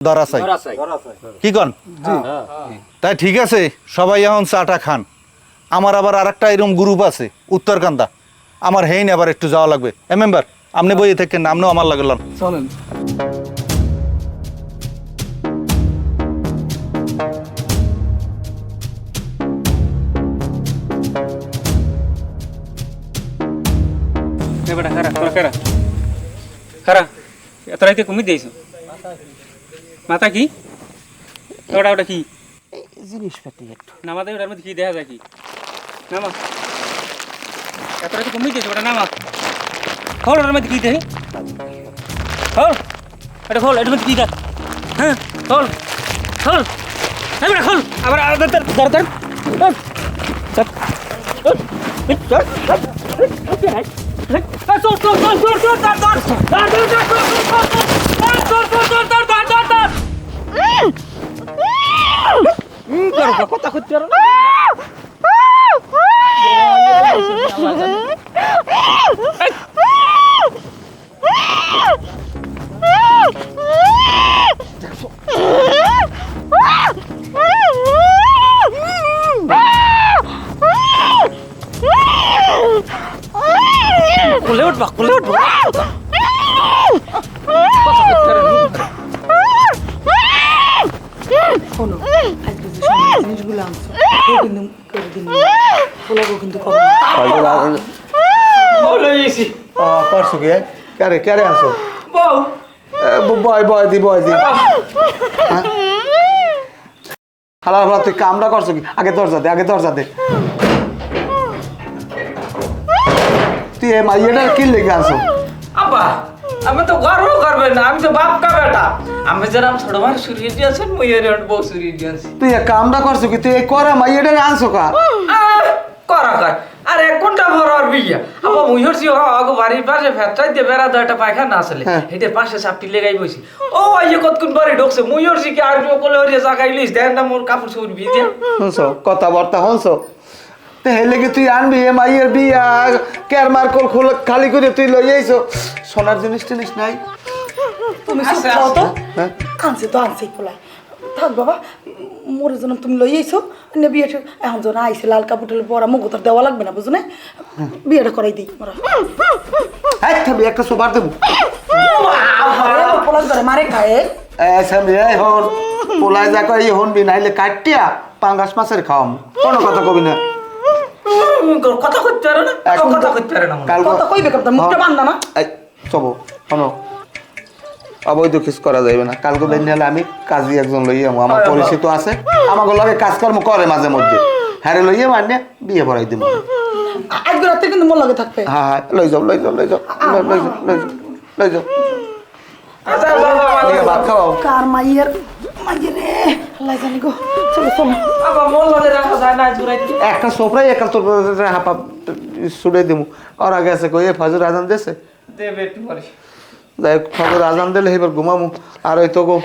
ধরা চাই কি কন তাই ঠিক আছে সবাই এখন চাটা খান আমার আবার আরেকটা এরকম গ্রুপ আছে উত্তরকান্দা আমার হেইন আবার একটু যাওয়া লাগবে মেম্বার আপনি বইয়ে থাকেন আপনিও আমার লাগলাম চলেন বেটা খারা তোরা খারা খারা এত রাইতে কমি দিয়েছ মাথা কি ওটা ওটা কি জিনিসপাতি একটু নামা দেয় ওটার মধ্যে কি দেখা যায় কি নামা এত রাইতে কমি দিয়েছ ওটা নামা খোল ওটার মধ্যে কি দেখি খোল এটা খোল এটার মধ্যে কি দেখ হ্যাঁ খোল খোল হ্যাঁ বেটা খোল আবার ধর ধর কথা করতে পারো কোলে উঠবা কোলে উঠবা শোনো আজকে যে জিনিসগুলো আনছো কিন্তু করে দিন পোলাবো কিন্তু পারছো কি কারে কারে আসো বউ বয় দি হালা হালা তুই কামটা করছো কি আগে দরজা দে তুই এই মাইয়াটার কি লেগে আনছো আব্বা আমি তো গর্ব করবে না আমি তো বাপ কা বেটা আমি যেরকম ছোট ভাই সুরিয়ে দিয়েছেন মই এর বউ সুরিয়ে দিয়েছি তুই এই কামটা করছো কি তুই এই করা মাইয়াটার আনছো কা করা কর আর 1 ঘন্টা বড় আর বিয়া আব্বা মই হরছি আগো বাড়ির পাশে ফ্যাটটাই দে বেড়া দটা পায়খানা আসলে হেটের পাশে চাপটি লেগাই বইছি ও আইয়ে কতক্ষণ বাড়ি ঢুকছে মই হরছি কি আর কোলে হরিয়ে জাগাইলিস দেন না মোর কাপড় চোপড় ভিজে শুনছো কথাবার্তা শুনছো তো হেলে কি তুই আনবি এ মাইয়ের বিয়া কেরমার কল খালি করে তুই লই আইছো সোনার জিনিস টিনিস নাই তুমি সব খাও তো আনছে তো আনছে পোলা থাক বাবা মোর জন্য তুমি লই আইছো নে বিয়েটা এখন জন আইছে লাল কাপড় পরা মুখ তোর দেওয়া লাগবে না বুঝো না বিয়েটা করাই দিই মোরা হ্যাঁ থাকবি একটা সোবার দেবো পোলা ধরে মারে খায় সামনে এই হন পোলায় যা কই হনবি নাইলে কাটিয়া পাঙ্গাস মাছের খাওয়াম কোনো কথা কবি না কথা করতে পারো না কথা করতে পারে না কাল কথা কইবে কথা মুখটা বান্ধা না চবো শোনো অবৈধ কিস করা যাইবে না কালকে দিন হলে আমি কাজী একজন লই যাবো আমার পরিচিত আছে আমাকে লগে কাজকর্ম করে মাঝে মধ্যে হ্যাঁ লই যাবো আনে বিয়ে পড়াই দিব আজকে রাতে কিন্তু মোর লাগে থাকবে হ্যাঁ লই যাও ভাত খাওয়াও কার মাইয়ের রে আল্লাহ জানি গো চলো চলো আবার মোর লগে রাখা যায় না জুরাইতে একটা সোফরাই একটা তোর হাপা ছুড়ে দিব আর আগে আছে কই ফজর আজান দেছে দেবে একটু পরে যাই ফজর আজান দিলে এবার ঘুমামু আর ওই তো গো